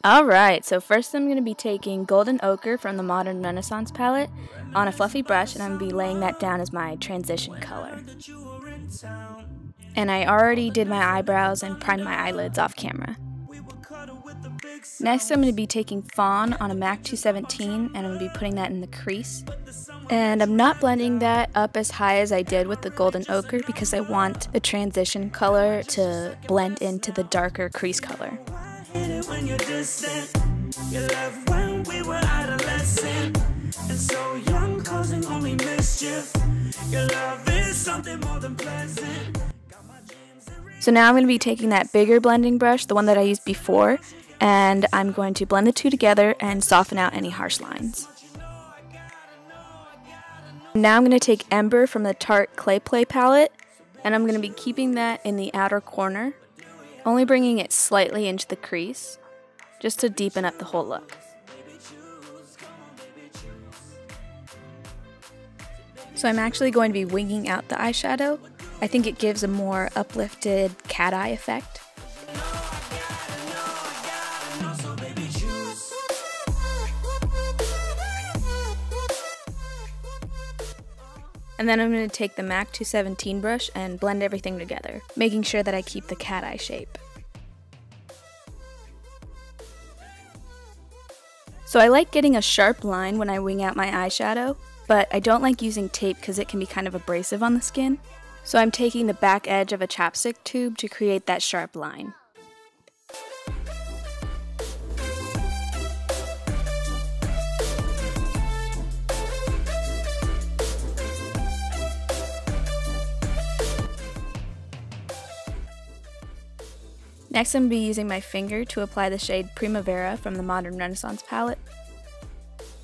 Alright, so first I'm going to be taking Golden Ochre from the Modern Renaissance palette on a fluffy brush, and I'm going to be laying that down as my transition color. And I already did my eyebrows and primed my eyelids off camera. Next I'm going to be taking Fawn on a MAC 217, and I'm going to be putting that in the crease. And I'm not blending that up as high as I did with the Golden Ochre because I want the transition color to blend into the darker crease color. When you're distant, you left when we were adolescent, and so young, causing only mischief. Your love is something more than pleasant. So now I'm going to be taking that bigger blending brush, the one that I used before, and I'm going to blend the two together and soften out any harsh lines. Now I'm going to take Ember from the Tarte Clay Play palette, and I'm going to be keeping that in the outer corner, only bringing it slightly into the crease, just to deepen up the whole look. So I'm actually going to be winging out the eyeshadow. I think it gives a more uplifted cat eye effect. And then I'm going to take the MAC 217 brush and blend everything together, making sure that I keep the cat eye shape. So I like getting a sharp line when I wing out my eyeshadow, but I don't like using tape because it can be kind of abrasive on the skin. So I'm taking the back edge of a chapstick tube to create that sharp line. Next I'm going to be using my finger to apply the shade Primavera from the Modern Renaissance palette.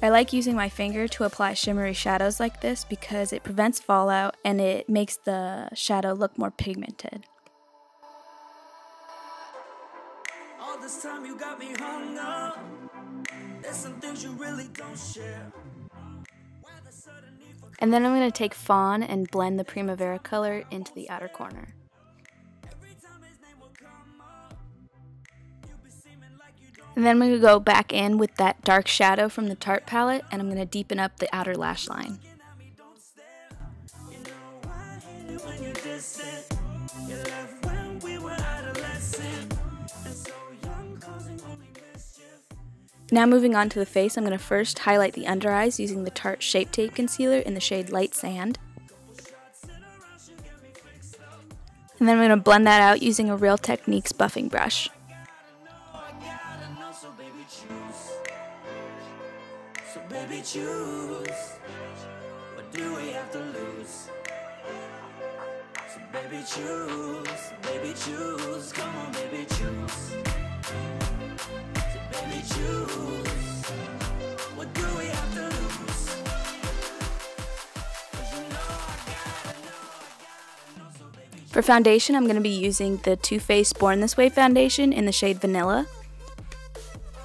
I like using my finger to apply shimmery shadows like this because it prevents fallout and it makes the shadow look more pigmented. All this time you got me hung up. There's some things you really don't share. And then I'm going to take Fawn and blend the Primavera color into the outer corner. And then I'm going to go back in with that dark shadow from the Tarte palette, and I'm going to deepen up the outer lash line. Now moving on to the face, I'm going to first highlight the under eyes using the Tarte Shape Tape Concealer in the shade Light Sand. And then I'm going to blend that out using a Real Techniques buffing brush. Baby, choose. What do we have to lose? So baby, choose. Baby, choose. Come on, baby, choose. So baby, choose. What do we have to lose? 'Cause you know I gotta so baby. For foundation, I'm going to be using the Too Faced Born This Way foundation in the shade Vanilla.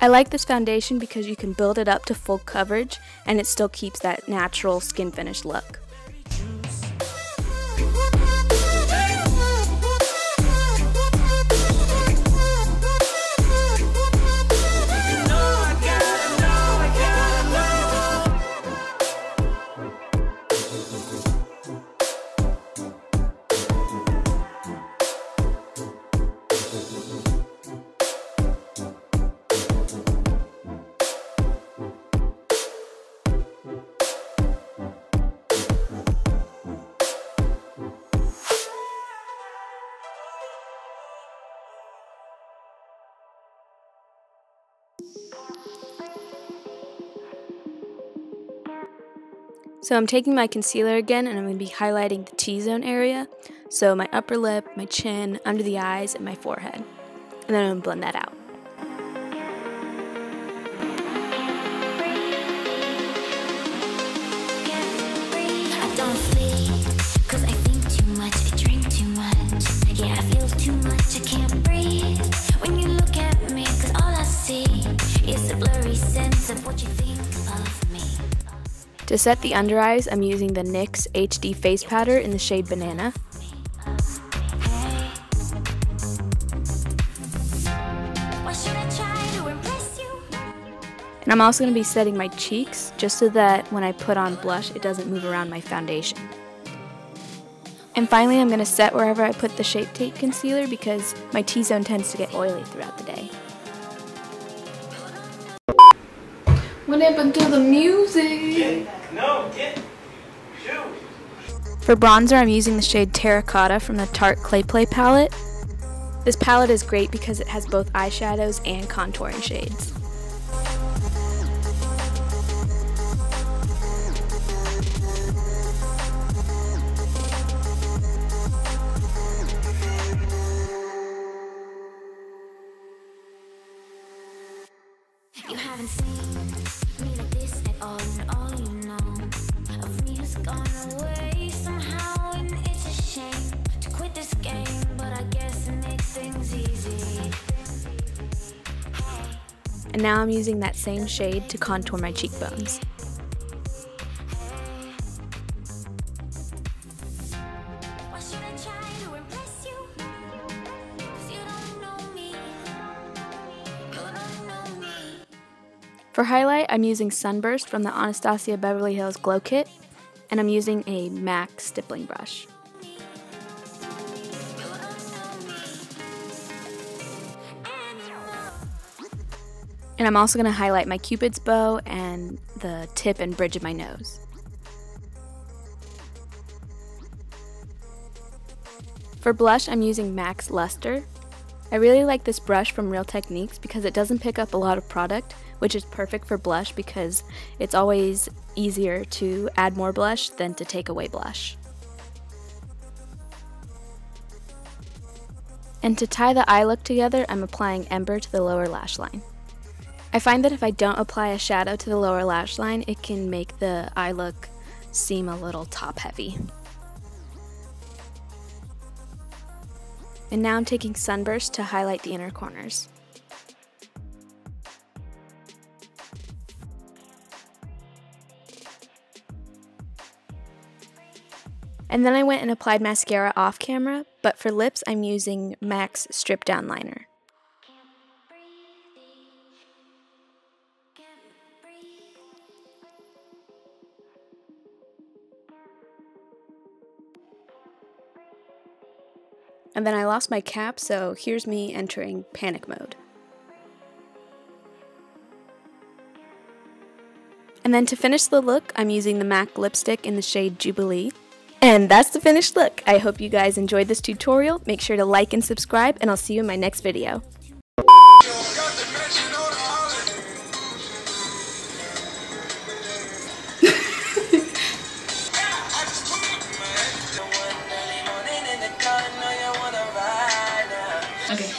I like this foundation because you can build it up to full coverage and it still keeps that natural skin finish look. So I'm taking my concealer again and I'm going to be highlighting the T-zone area, so my upper lip, my chin, under the eyes, and my forehead. And then I'm going to blend that out. I don't sleep, 'cause I think too much, I drink too much. Yeah, I feel too much, I can't breathe when you look at me, 'cause all I see is a blurry sense of what you think of me. To set the under eyes, I'm using the NYX HD Face Powder in the shade Banana. Why should I try to impress And I'm also going to be setting my cheeks just so that when I put on blush, it doesn't move around my foundation. And finally, I'm going to set wherever I put the Shape Tape concealer because my T-zone tends to get oily throughout the day. What happened to the music? For bronzer, I'm using the shade Terracotta from the Tarte Clay Play palette. This palette is great because it has both eyeshadows and contouring shades. You haven't seen me like this at all, and all you know of me has gone away somehow, and it's a shame to quit this game, but I guess it makes things easy. And now I'm using that same shade to contour my cheekbones. Why should I try to impress you? 'Cause you don't know me. You don't know me. For highlight, I'm using Sunburst from the Anastasia Beverly Hills Glow Kit, and I'm using a MAC stippling brush. And I'm also going to highlight my Cupid's bow and the tip and bridge of my nose. For blush, I'm using MAC's Luster. I really like this brush from Real Techniques because it doesn't pick up a lot of product, which is perfect for blush because it's always easier to add more blush than to take away blush. And to tie the eye look together, I'm applying Ember to the lower lash line. I find that if I don't apply a shadow to the lower lash line, it can make the eye look seem a little top heavy. And now I'm taking Sunburst to highlight the inner corners. And then I went and applied mascara off camera, but for lips I'm using MAC's Strip Down Liner. And then I lost my cap, so here's me entering panic mode. And then to finish the look, I'm using the MAC lipstick in the shade Jubilee. And that's the finished look. I hope you guys enjoyed this tutorial. Make sure to like and subscribe, and I'll see you in my next video. Okay.